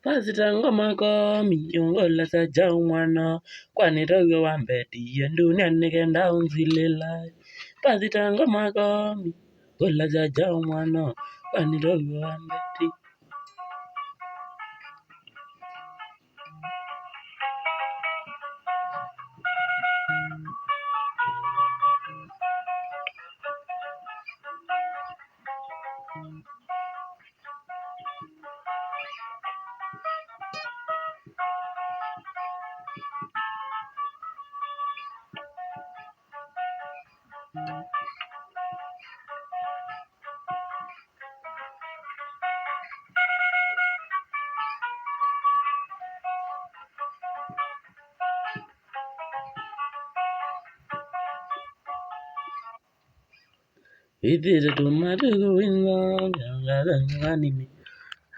Pasita ngoma komi yongola sa jangwana kwani rogo wambeti dunia nikenda unzilila. Pasita ngoma komi gola sa jangwana kwani rogo wambeti. It is a tomato in the